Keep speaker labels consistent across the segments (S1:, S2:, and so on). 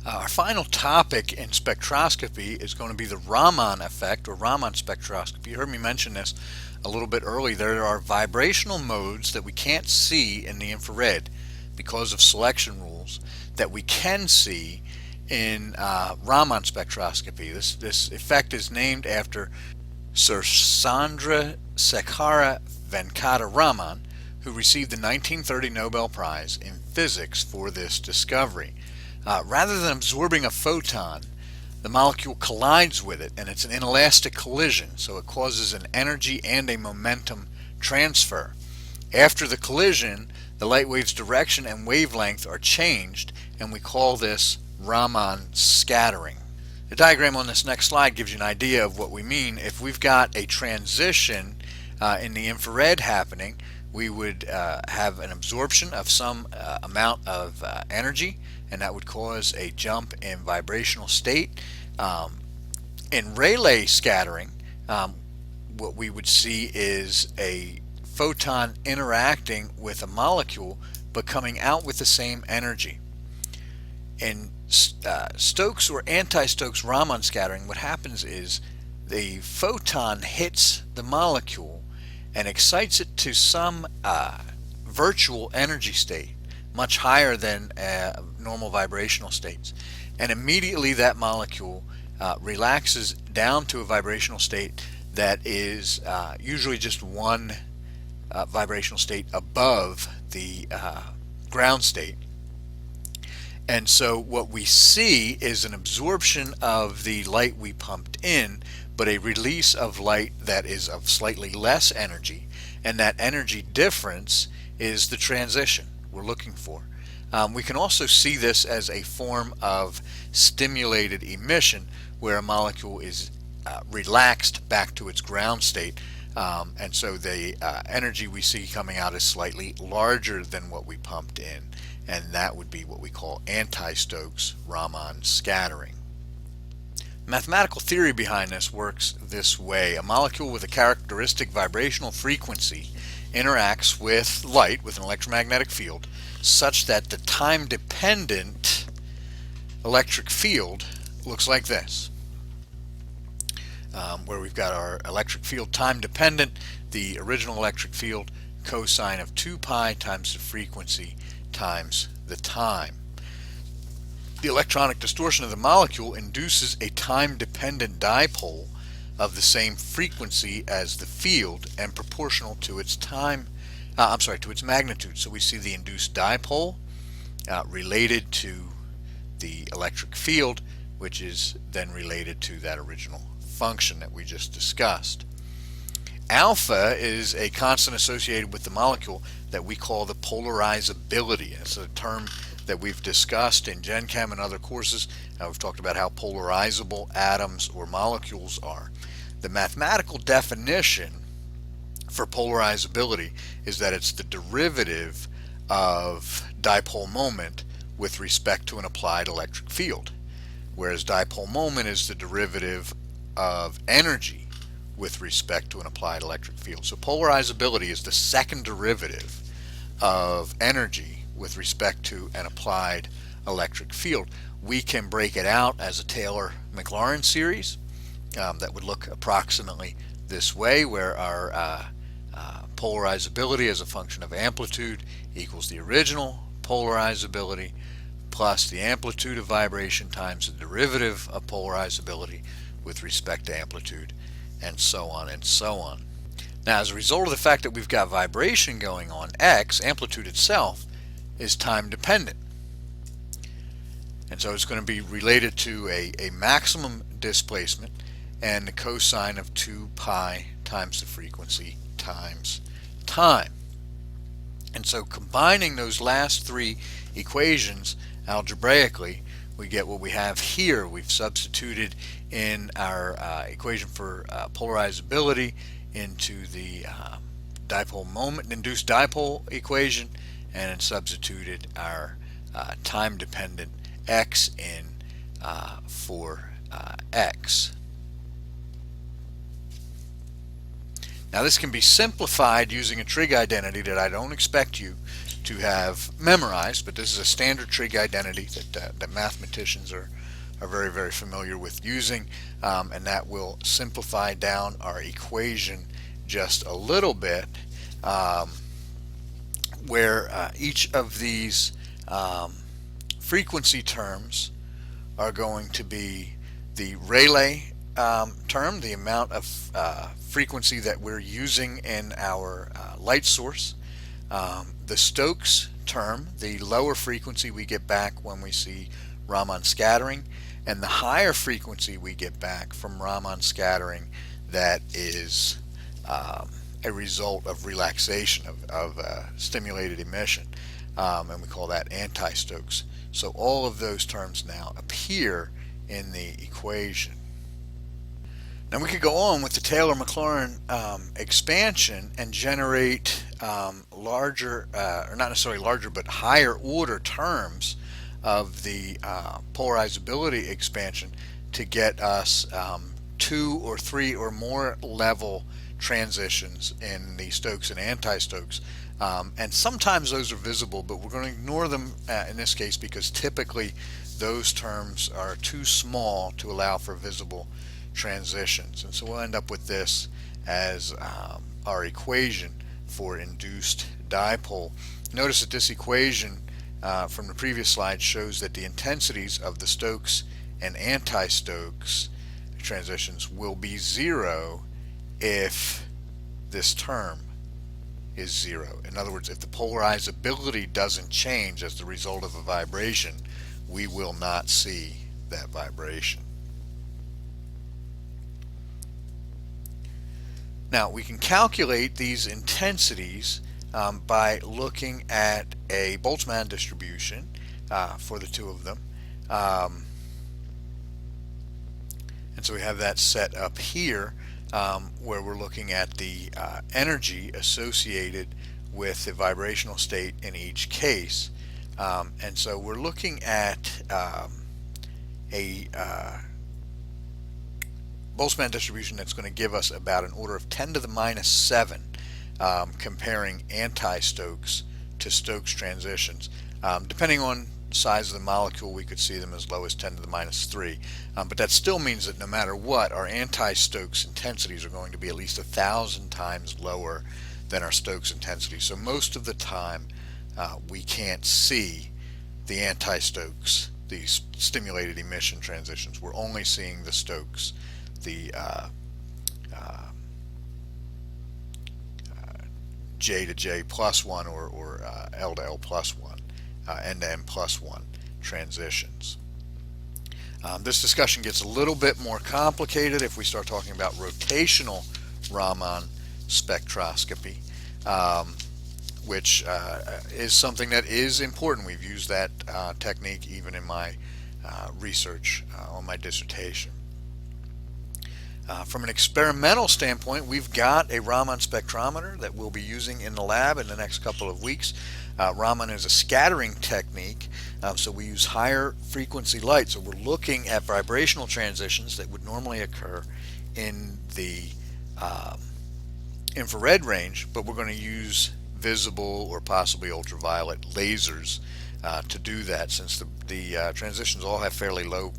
S1: Our final topic in spectroscopy is going to be the Raman effect or Raman spectroscopy. You heard me mention this a little bit earlier. There are vibrational modes that we can't see in the infrared because of selection rules that we can see in Raman spectroscopy. This effect is named after Sir Chandrasekhara Venkata Raman, who received the 1930 Nobel Prize in Physics for this discovery. Rather than absorbing a photon, the molecule collides with it, and it's an inelastic collision, so it causes an energy and a momentum transfer. After the collision, the light wave's direction and wavelength are changed, and we call this Raman scattering. The diagram on this next slide gives you an idea of what we mean. If we've got a transition in the infrared happening, we would have an absorption of some amount of energy, and that would cause a jump in vibrational state. In Rayleigh scattering, what we would see is a photon interacting with a molecule but coming out with the same energy. In Stokes or anti-Stokes Raman scattering, what happens is the photon hits the molecule and excites it to some virtual energy state, much higher than normal vibrational states. And immediately that molecule relaxes down to a vibrational state that is usually just one vibrational state above the ground state. And so what we see is an absorption of the light we pumped in, but a release of light that is of slightly less energy, and that energy difference is the transition we're looking for. We can also see this as a form of stimulated emission, where a molecule is relaxed back to its ground state, and so the energy we see coming out is slightly larger than what we pumped in, and that would be what we call anti-Stokes Raman scattering. Mathematical theory behind this works this way. A molecule with a characteristic vibrational frequency interacts with light, with an electromagnetic field, such that the time-dependent electric field looks like this, where we've got our electric field time-dependent, the original electric field, cosine of 2 pi times the frequency times the time. The electronic distortion of the molecule induces a time-dependent dipole of the same frequency as the field and proportional to its to its magnitude. So we see the induced dipole related to the electric field, which is then related to that original function that we just discussed. Alpha is a constant associated with the molecule that we call the polarizability. It's a term that we've discussed in Gen Chem and other courses. We've talked about how polarizable atoms or molecules are. The mathematical definition for polarizability is that it's the derivative of dipole moment with respect to an applied electric field, whereas dipole moment is the derivative of energy with respect to an applied electric field. So polarizability is the second derivative of energy with respect to an applied electric field. We can break it out as a Taylor-Maclaurin series that would look approximately this way, where our polarizability as a function of amplitude equals the original polarizability plus the amplitude of vibration times the derivative of polarizability with respect to amplitude, and so on and so on. Now, as a result of the fact that we've got vibration going on, x, amplitude itself, is time dependent. And so it's going to be related to a maximum displacement and the cosine of 2 pi times the frequency times time. And so combining those last three equations algebraically, we get what we have here. We've substituted in our equation for polarizability into the dipole moment, induced dipole equation, and substituted our time-dependent x in for x. Now this can be simplified using a trig identity that I don't expect you to have memorized, but this is a standard trig identity that mathematicians are very, very familiar with using, and that will simplify down our equation just a little bit, where each of these frequency terms are going to be the Rayleigh term, the amount of frequency that we're using in our light source, the Stokes term, the lower frequency we get back when we see Raman scattering, and the higher frequency we get back from Raman scattering that is a result of relaxation of stimulated emission, and we call that anti-Stokes. So all of those terms now appear in the equation. Now we could go on with the Taylor-Maclaurin expansion and generate larger, or not necessarily larger, but higher order terms of the polarizability expansion to get us 2 or 3 or more level transitions in the Stokes and anti-Stokes. And sometimes those are visible, but we're going to ignore them in this case because typically those terms are too small to allow for visible transitions. And so we'll end up with this as our equation for induced dipole. Notice that this equation from the previous slide shows that the intensities of the Stokes and anti-Stokes transitions will be 0 if this term is 0. In other words, if the polarizability doesn't change as the result of a vibration, we will not see that vibration. Now we can calculate these intensities by looking at a Boltzmann distribution for the two of them. And so we have that set up here where we're looking at the energy associated with the vibrational state in each case. And so we're looking at a Boltzmann distribution that's going to give us about an order of 10 to the minus 7 comparing anti-Stokes to Stokes transitions. Depending on size of the molecule, we could see them as low as 10 to the minus 3. But that still means that no matter what, our anti-Stokes intensities are going to be at least 1,000 times lower than our Stokes intensity. So most of the time we can't see the anti-Stokes, these stimulated emission transitions. We're only seeing the Stokes, the J to J plus 1 or L to L plus 1, N to N plus 1 transitions. This discussion gets a little bit more complicated if we start talking about rotational Raman spectroscopy, which is something that is important. We've used that technique even in my research on my dissertation. From an experimental standpoint, we've got a Raman spectrometer that we'll be using in the lab in the next couple of weeks. Raman is a scattering technique, so we use higher frequency light. So we're looking at vibrational transitions that would normally occur in the infrared range, but we're going to use visible or possibly ultraviolet lasers to do that, since the transitions all have fairly low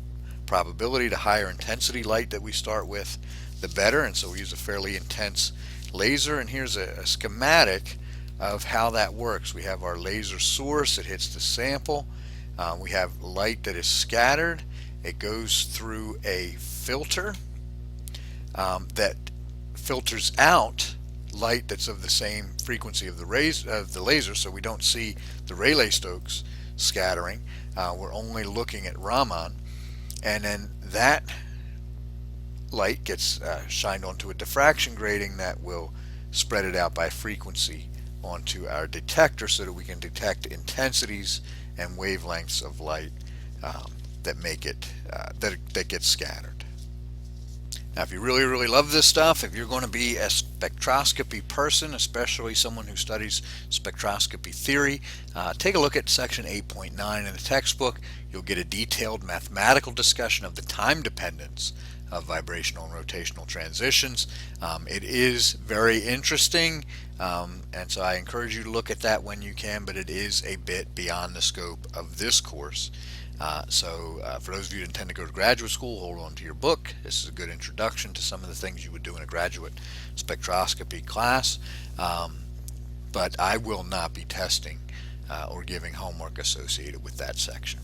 S1: probability. The higher intensity light that we start with, the better, and so we use a fairly intense laser. And here's a schematic of how that works. We have our laser source, it hits the sample, we have light that is scattered, it goes through a filter that filters out light that's of the same frequency of the laser, so we don't see the Rayleigh-Stokes scattering. We're only looking at Raman. And then that light gets shined onto a diffraction grating that will spread it out by frequency onto our detector so that we can detect intensities and wavelengths of light that make it that gets scattered. Now, if you really, really love this stuff, if you're going to be a spectroscopy person, especially someone who studies spectroscopy theory, take a look at section 8.9 in the textbook. You'll get a detailed mathematical discussion of the time dependence of vibrational and rotational transitions. It is very interesting, and so I encourage you to look at that when you can, but it is a bit beyond the scope of this course. For those of you who intend to go to graduate school, hold on to your book. This is a good introduction to some of the things you would do in a graduate spectroscopy class, but I will not be testing or giving homework associated with that section.